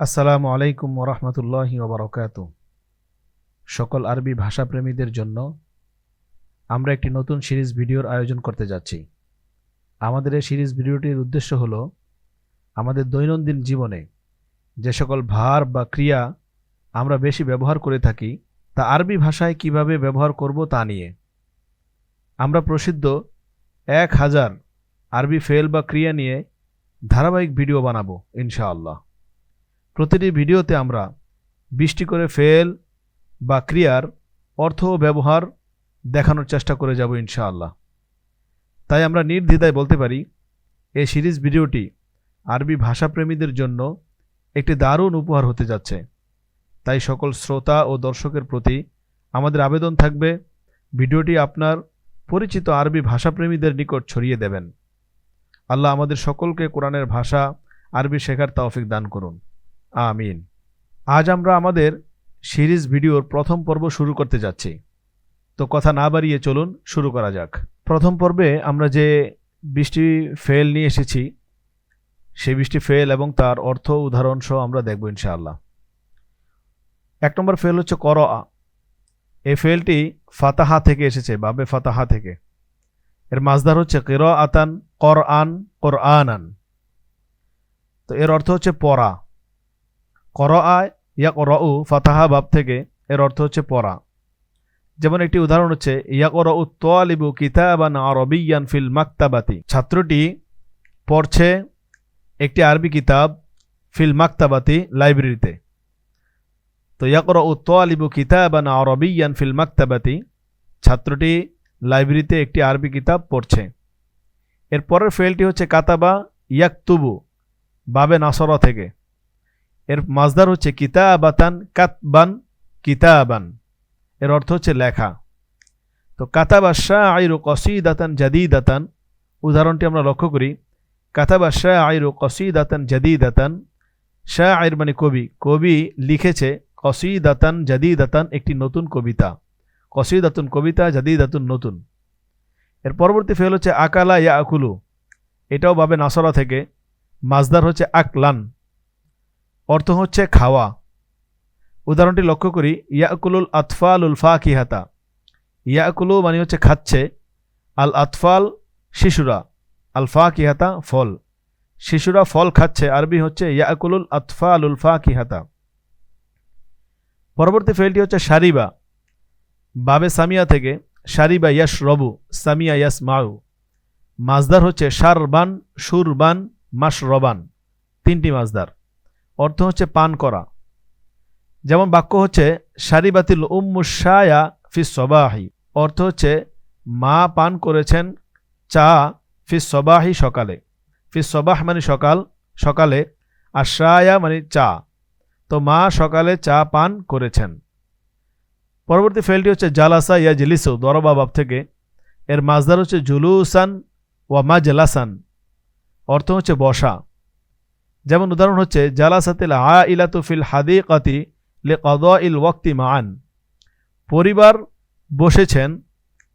আসসালামু আলাইকুম ওরহমতুল্লাহি ওবরাকাতুহু। সকল আরবি ভাষাপ্রেমীদের জন্য আমরা একটি নতুন সিরিজ ভিডিওর আয়োজন করতে যাচ্ছি। আমাদের এই সিরিজ ভিডিওটির উদ্দেশ্য হলো আমাদের দৈনন্দিন জীবনে যে সকল ভার্ব বা ক্রিয়া আমরা বেশি ব্যবহার করে থাকি তা আরবি ভাষায় কিভাবে ব্যবহার করব তা নিয়ে। আমরা প্রসিদ্ধ 1000 আরবি ফেল বা ক্রিয়া নিয়ে ধারাবাহিক ভিডিও বানাবো ইনশাআল্লাহ। প্রতিটি ভিডিওতে আমরা 20টি করে ফেল বা ক্রিয়ার অর্থ ও ব্যবহার দেখানোর চেষ্টা করে যাব ইনশাআল্লাহ। তাই আমরা নির্দ্বিধায় বলতে পারি এই সিরিজ ভিডিওটি আরবি ভাষাপ্রেমীদের জন্য একটি দারুণ উপহার হতে যাচ্ছে। তাই সকল শ্রোতা ও দর্শকের প্রতি আমাদের আবেদন থাকবে ভিডিওটি আপনার পরিচিত আরবি ভাষাপ্রেমীদের নিকট ছড়িয়ে দেবেন। আল্লাহ আমাদের সকলকে কোরআনের ভাষা আরবি শেখার তৌফিক দান করুন, আমিন। আজ আমরা আমাদের সিরিজ ভিডিওর প্রথম পর্ব শুরু করতে যাচ্ছি। তো কথা না বাড়িয়ে চলুন শুরু করা যাক। প্রথম পর্বে আমরা যে 20টি ফেল নিয়ে এসেছি সেই 20টি ফেল এবং তার অর্থ উদাহরণ সহ আমরা দেখব ইনশাআল্লাহ। 1 নম্বর ফেল হচ্ছে করআ। এই ফেলটি ফাতাহা থেকে এসেছে, বাবে ফাতাহা থেকে। এর মাজদার হচ্ছে কিরাআতান, কোরআন, কোরআনান। তো এর অর্থ হচ্ছে পড়া। করআ ইয়াকরাউ, ফাতাহা বাব থেকে, এর অর্থ হচ্ছে পড়া। যেমন একটি উদাহরণ হচ্ছে ইয়াকরাউ তালিবু কিতাবান আরবিয়ান ফিল মাকতাবাতি। ছাত্রটি পড়ছে একটি আরবি কিতাব ফিল মাকতাবাতি, লাইব্রেরিতে। তো ইয়াকরাউ তালিবু কিতাবান আরবিয়ান ফিল মাকতাবাতি, ছাত্রটি লাইব্রেরিতে একটি আরবি কিতাব পড়ছে। এর পরের ফেলটি হচ্ছে কাতাবা ইয়াকতুবু, বাবে নাসরা থেকে। এর মাজদার হচ্ছে কিতাবাতান, কাতবান, কিতাবান। এর অর্থ হচ্ছে লেখা। তো কাতাবা শাইরু কসিদাতান জাদিদাতান, উদাহরণটি আমরা লক্ষ্য করি। কাতাবা শাইরু কসিদাতান জাদিদাতান, শাইর মানে কবি, কবি লিখেছে কসিদাতান জাদিদাতান, একটি নতুন কবিতা। কসিদাতুন কবিতা, জাদিদাতুন নতুন। এর পরবর্তী ফেল হচ্ছে আকালা ইয়াকুলু, এটাও বাবে নাসরা থেকে। মাজদার হচ্ছে আকলান, অর্থ হচ্ছে খাওয়া। উদাহরণটি লক্ষ্য করি ইয়াকুলুল আতফালুল ফাকিহাতা। ইয়াকুলু মানে হচ্ছে খাচ্ছে, আল আতফাল শিশুরা, আল ফাকিহাতা ফল। শিশুরা ফল খাচ্ছে, আরবি হচ্ছে ইয়াকুলুল আতফালুল ফাকিহাতা। পরবর্তী ফেলটি হচ্ছে শারিবা, বাবে সামিয়া থেকে। শারিবা ইয়াশরবু, সামিয়া ইয়াসমাউ। মাজদার হচ্ছে শারবান, শুরবান, মাশরবান, 3টি মাজদার। অর্থ হচ্ছে পান করা। যেমন বাক্য হচ্ছে শারিবাতিল উম্মু শায়া ফিস সবাহি, অর্থ হচ্ছে মা পান করেছেন চা, ফিস সবাহি সকালে। ফিস সবাহ মানে সকাল, সকালে। আর শায়া মানে চা, তো মা সকালে চা পান করেছেন। পরবর্তী ফেলটি হচ্ছে জালাসা ইয়াজলিসু, দরবা বাব থেকে। এর মাজদার হচ্ছে জুলুসান ওয়া মাজলাসান, অর্থ হচ্ছে বসা। যেমন উদাহরণ হচ্ছে জালাসাতিল আইলাতু ফিল হাদিকাতি লিকাদাইল ওয়াক্তি মান, পরিবার বসেছেন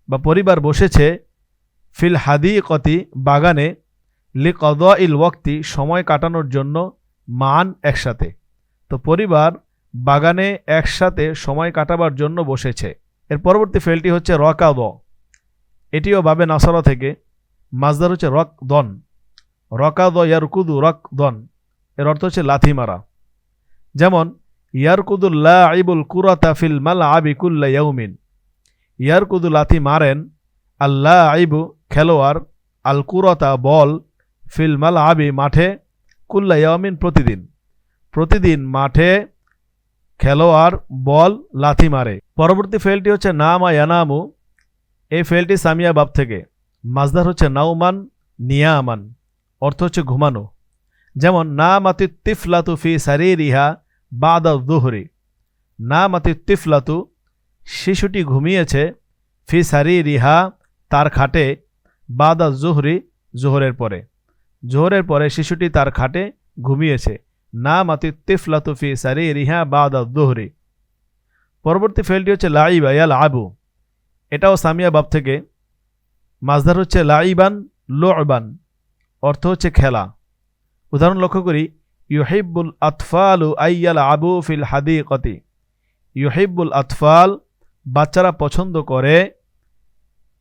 বা পরিবার বসেছে ফিল হাদিকাতি, বাগানে, লিকাদাইল ওয়াক্তি, সময় কাটানোর জন্য, মান একসাথে। তো পরিবার বাগানে একসাথে সময় কাটাবার জন্য বসেছে। এর পরবর্তী ফেলটি হচ্ছে রকাদ, এটিও বাবে নাসরা থেকে। মাজদার হচ্ছে রকদন, রকাদ ইয়ারকুদু রকদন। এর অর্থ হচ্ছে লাথি মারা। যেমন ইয়ারকুদুল লাইবুল কুরাতা ফিল মালআবি কুল্লা ইয়াউমিন। ইয়ারকুদু লাথি মারেন, আল্লাহ আইবু খেলোয়াড়, আল কুরাতা বল, ফিল মালআবি মাঠে, কুল্লা ইয়াউমিন প্রতিদিন। প্রতিদিন মাঠে খেলোয়াড় বল লাথি মারে। পরবর্তী ফেলটি হচ্ছে নামা ইয়ানামু। এই ফেলটি সামিয়া বাব থেকে। মাজদার হচ্ছে নাউমান, নিয়ামান। অর্থ হচ্ছে ঘুমানো। যেমন নামাতিত তিফলাতু ফি সারিরিহা বাদা যুহরি। নামাতিত তিফলাতু, শিশুটি ঘুমিয়েছে, ফি সারিরিহা, তার খাটে, বাদা যুহরি, জোহরের পরে। জোহরের পরে শিশুটি তার খাটে ঘুমিয়েছে। নামাতিত তিফলাতু ফি সারিরিহা বাদা যুহরি। পরবর্তী ফেলটি হচ্ছে লাইবা ইয়ালআবু, এটাও সামিয়া বাব থেকে। মাজদার হচ্ছে লাইবান লুবান, অর্থ হচ্ছে খেলা। উদাহরণ লক্ষ্য করি ইউহিব্বুল আতফালু আইয়াল আবু ফিল হাদিকতি। ইউহিব্বুল আতফাল বাচ্চারা পছন্দ করে,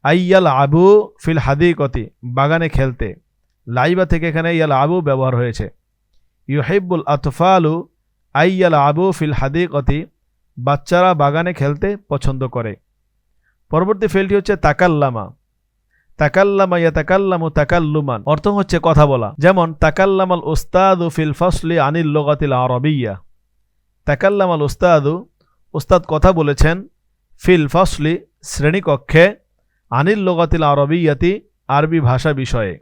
আইয়াল আবু ফিল হাদিকতি বাগানে খেলতে। লাইবা থেকে এখানে ইয়াল আবু ব্যবহার হয়েছে। ইউহিব্বুল আতফালু আইয়াল আবু ফিল হাদিকতি বাচ্চারা বাগানে খেলতে পছন্দ করে। পরবর্তী ফেলটি হচ্ছে তাকাল্লামা। তাকাল্লামা ইয়াতাকাল্লামু তাকাল্লুমান, অর্থ হচ্ছে কথা বলা। যেমন তাকাল্লামাল উস্তাদু ফিল ফাসলি আনিল লুগাতিল আরাবিয়্যা। তাকাল্লামাল উস্তাদু, উস্তাদ কথা বলেছেন, ফিল ফাসলি শ্রেণীকক্ষে, আনিল লুগাতিল আরাবিয়্যাতি আরবি ভাষা বিষয়ে।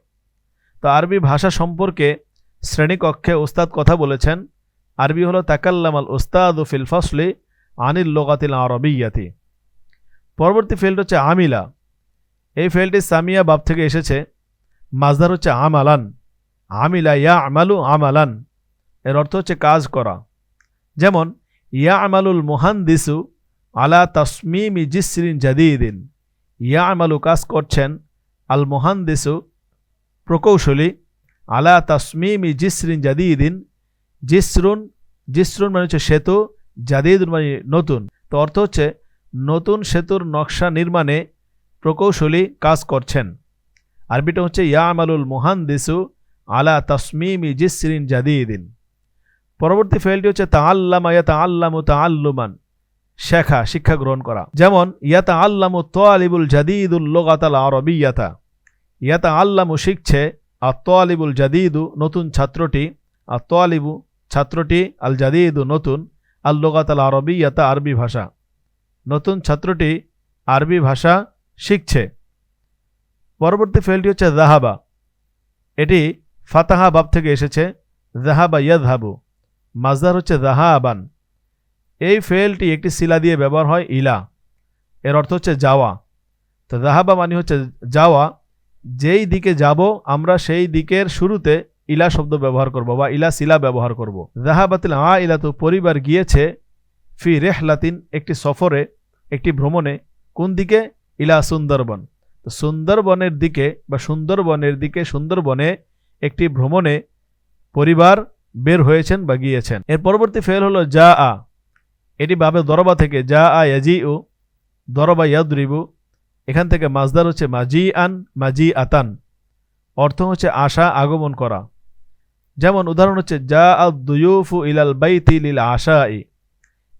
তো আরবি ভাষা সম্পর্কে শ্রেণীকক্ষে উস্তাদ কথা বলেছেন। আরবি হলো তাকাল্লামাল উস্তাদু ফিল ফাসলি আনিল লুগাতিল আরাবিয়্যাতি। পরবর্তী ফেলটি হচ্ছে আমিলা। এই ফেলটি সামিয়া বাব থেকে এসেছে। মাজদার হচ্ছে আমালান। আমিলা ইয়া আমালু আমালান, এর অর্থ হচ্ছে কাজ করা। যেমন ইয়া আমালুল মুহান্দিসু আলা তাসমিমি জিসরিন জাদিদিন। ইয়া আমালু কাজ করছেন, আল মুহান্দিসু প্রকৌশলী, আলা তাসমিমি জিসরিন জাদিদিন। জিসরুন, জিসরুন মানে হচ্ছে সেতু, জাদিদুন মানে নতুন। তো অর্থ হচ্ছে নতুন সেতুর নকশা নির্মাণে প্রকৌশলী কাজ করছেন। আরবিটা হচ্ছে ইয়া আমালুল মুহান্দিসু আলা তাসমিমি জিসরিন জাদিদিন। পরবর্তী ফেলটি হচ্ছে তাআল্লামা ইয়াতাআল্লামু তাআল্লুমান, শেখা, শিক্ষা গ্রহণ করা। যেমন ইয়াতাআল্লামু তালিবুল জাদিদুল লুগাতাল আরাবিয়্যাতা। ইয়াতাআল্লামু শিখছে, আর তালিবুল জাদিদু নতুন ছাত্রটি, আর তালিবু ছাত্রটি, আল জাদিদু নতুন, আল লুগাতাল আরাবিয়্যাতা আরবি ভাষা। নতুন ছাত্রটি আরবি ভাষা শিখছে। পরবর্তী ফেলটি হচ্ছে যাহাবা। এটি ফাতাহা বাব থেকে এসেছে। যাহাবা ইয়াযহাবু, মাজদার হচ্ছে যাহাবান। এই ফেলটি একটি সিলা দিয়ে ব্যবহার হয়, ইলা, এর অর্থ হচ্ছে যাওয়া। তো যাহাবা মানে হচ্ছে যাওয়া, যেই দিকে যাব আমরা সেই দিকের শুরুতে ইলা শব্দ ব্যবহার করব বা ইলা সিলা ব্যবহার করব। যাহাবাতিল আইলাতু পরিবার গিয়েছে, ফি রিহলাতিন একটি সফরে, একটি ভ্রমণে। কোন দিকে? ইলা সুন্দরবন। তো সুন্দরবনের দিকে বা সুন্দরবনের দিকে, সুন্দরবনে একটি ভ্রমণে পরিবার বের হয়েছেন বা গিয়েছেন। এর পরবর্তী ফেল হলো যা আ। এটি বাবে দরবা থেকে, যা আ ইয়াজিউ, দরবা ইয়াদরিবু। এখান থেকে মাজদার হচ্ছে মাজি আন, মাজি আতান, অর্থ হচ্ছে আশা, আগমন করা। যেমন উদাহরণ হচ্ছে যা আদ-দুয়ুফু ইলাল বাইতি লিল আশাই।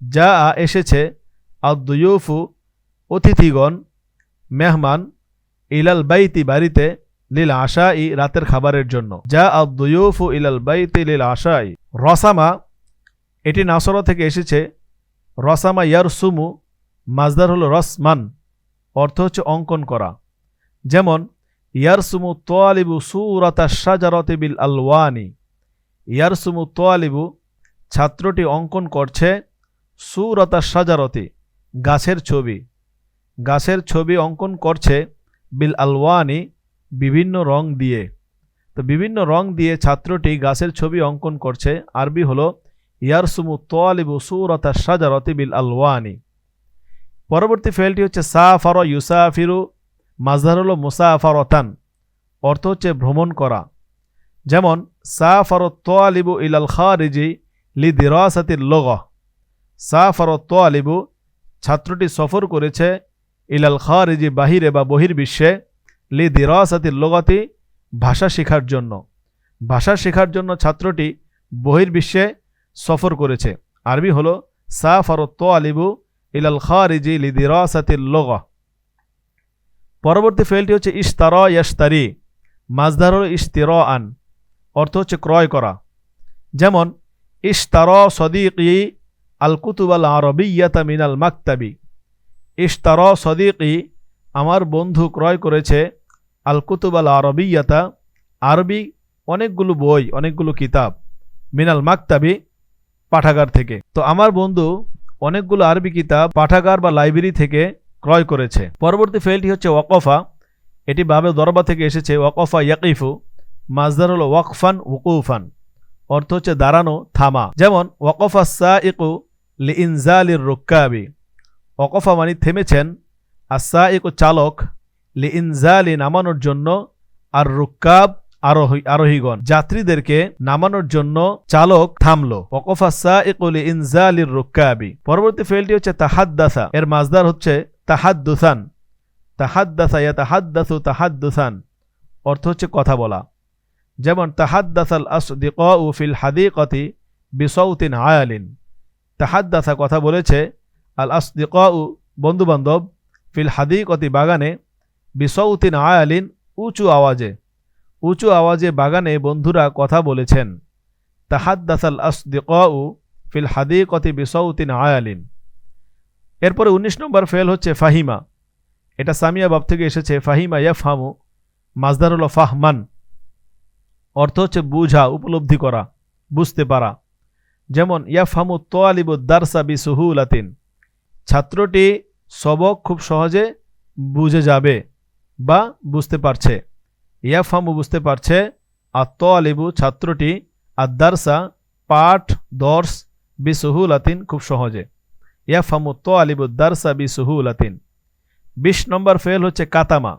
যা আ এসেছে, আদ-দুয়ুফু অতিথিগণ, মেহমান, ইলাল বাইতি বাড়িতে, লিল আশাই রাতের খাবারের জন্য। যা আদ-দুয়ুফু ইলাল বাইতি লিল আশাই। রসামা, এটি নাসরা থেকে এসেছে। রসামা ইয়ারসুমু, মাজদার হলো রসমান, অর্থ হচ্ছে অঙ্কন করা। যেমন ইয়ারসুমু তালিবু সূরাতা শাজারাতি বিল আলওয়ানি। ইয়ারসুমু তালিবু ছাত্রটি অঙ্কন করছে, সূরাতা শাজারাতি গাছের ছবি, গাছের ছবি অঙ্কন করছে, বিল আলওয়ানি বিভিন্ন রং দিয়ে। তো বিভিন্ন রং দিয়ে ছাত্রটি গাছের ছবি অঙ্কন করছে। আরবি হলো ইয়ারসুমু তালিবু সূরাতা শাজারাতি বিল আলওয়ানি। পরবর্তী ফেলটি হচ্ছে সাফার ইউসাফিরু, মাজদার হলো মুসাফারতান, অর্থ হচ্ছে ভ্রমণ করা। যেমন সাফার তালিবু ইলাল খারিজি লিদিরাসাতিল লুগাহ। সাফার তালিবু ছাত্রটি সফর করেছে, ইলাল খারিজি বাহিরে বা বহির্বিশ্বে, লিদিরাসাতিল লুগাতি ভাষা শেখার জন্য। ভাষা শেখার জন্য ছাত্রটি বহির্বিশ্বে সফর করেছে। আরবি হলো সাফার তালিবু ইলাল খারিজি লিদিরাসাতিল লুগাহ। পরবর্তী ফেলটি হচ্ছে ইশতারা ইয়াশতারি, মাজদার হলো ইশতিরাআন, অর্থ হচ্ছে ক্রয় করা। যেমন ইশতারা সদীকি আল কুতুব আল আরাবিয়্যাতা মিনাল মাকতাবি। ইশতারা সদীকি আমার বন্ধু ক্রয় করেছে, আল কুতুব আল আরাবিয়্যাতা আরবি অনেকগুলো বই, অনেকগুলো কিতাব, মিনাল মাকতাবি পাঠাগার থেকে। তো আমার বন্ধু অনেকগুলো আরবি কিতাব পাঠাগার বা লাইব্রেরি থেকে ক্রয় করেছে। পরবর্তী ফেলটি হচ্ছে ওয়াকফা। এটি বাবে দরবা থেকে এসেছে। ওয়াকফা ইয়াকিফু, মাজদার হলো ওয়াকফান ওকুফান, অর্থ হচ্ছে দাঁড়ানো, থামা। যেমন ওয়াকফা সাইকু লিইনজালির রুক্কাবি। ওয়াকফা মানে থেমেছেন, আর সাইকু চালক, লিইনজালি নামানোর জন্য, আর রুক্কাব আরোহীগণ যাত্রীদেরকে নামানোর জন্য চালক থামলো। ওয়াকাফা সাইকু লিইনজালির রুক্কাবি। পরবর্তী ফেলটি হচ্ছে তাহাদ্দাসা, এর মাসদার হচ্ছে তাহাদ্দুসান। তাহাদ্দাসা ইয়াতাহাদ্দাসু তাহাদ্দুসান, অর্থ হচ্ছে কথা বলা। যেমন তাহাদ্দাসাল আসদিকাউ ফিল হাদিকাতি বিসাউতিন আয়ালিন। তাহাদ্দাসা কথা বলেছে, আল আসদিকাউ বন্ধুবান্ধব, ফিল হাদিকাতি বাগানে, বিসাউতিন আয়ালিন উঁচু আওয়াজে বাগানে বন্ধুরা কথা বলেছেন। তাহাদ্দাসাল আসদিকাউ ফিল হাদিকাতি বিসাউতিন আয়ালিন। এরপরে 19 নম্বর ফেল হচ্ছে ফাহিমা। এটা সামিয়া বাব থেকে এসেছে। ফাহিমা ইয়াফহামু, মাসদার হলো ফাহমান, অর্থ হচ্ছে বুঝা, উপলব্ধি করা, বুঝতে পারা। যেমন ইয়াফহামু তালিবুদ দারসা বিসুহুলাতিন, ছাত্রটি সবক খুব সহজে বুঝে যাবে বা বুঝতে পারছে। ইয়াফহামু বুঝতে পারছে, আর তালিবু ছাত্রটি, আর দারসা পাঠ, দর্স, বিসুহুলাতিন খুব সহজে। ইয়াফহামু তালিবুদ দারসা বিসুহুলাতিন। 20 নম্বর ফেল হচ্ছে কাতামা।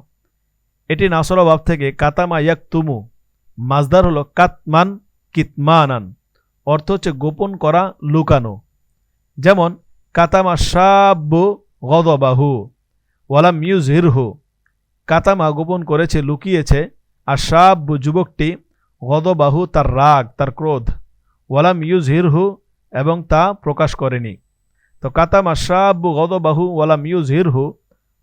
এটি নাসরা বাব থেকে। কাতামা ইয়াকতুমু, মাসদার হলো কাতমান কিতমানান, অর্থ হচ্ছে গোপন করা, লুকানো। যেমন কাতামা শাব্বু গদবাহু ওয়ালাম ইউজহিরহু, কাতামা গোপন করেছে, লুকিয়েছে, আর শাব্বু যুবকটি, গদবাহু তার রাগ, তার ক্রোধ, ওয়ালাম ইউজহিরহু এবং তা প্রকাশ করেনি। তো কাতামা শাব্বু গদবাহু ওয়ালাম ইউজহিরহু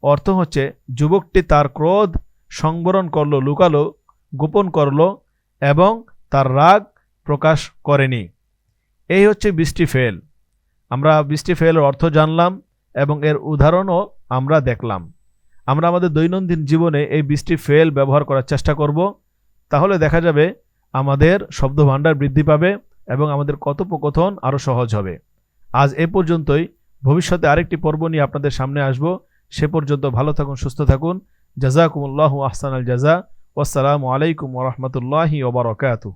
অর্থ হচ্ছে যুবকটি তার ক্রোধ সংবরণ করলো, লুকালো, গোপন করলো এবং তার রাগ প্রকাশ করেনি। এই হচ্ছে 20টি ফেল। আমরা 20টি ফেলের অর্থ জানলাম এবং এর উদাহরণও আমরা দেখলাম। আমরা আমাদের দৈনন্দিন জীবনে এই 20টি ফেল ব্যবহার করার চেষ্টা করব। তাহলে দেখা যাবে আমাদের শব্দভাণ্ডার বৃদ্ধি পাবে এবং আমাদের কথোপকথন আরও সহজ হবে। আজ এ পর্যন্তই। ভবিষ্যতে আরেকটি পর্ব নিয়ে আপনাদের সামনে আসব। সে পর্যন্ত ভালো থাকুন, সুস্থ থাকুন। জাযাকুমুল্লাহু আহসানাল জাযা। ওয়াসসালামু আলাইকুম ওয়া রাহমাতুল্লাহি ওয়া বারাকাতুহু।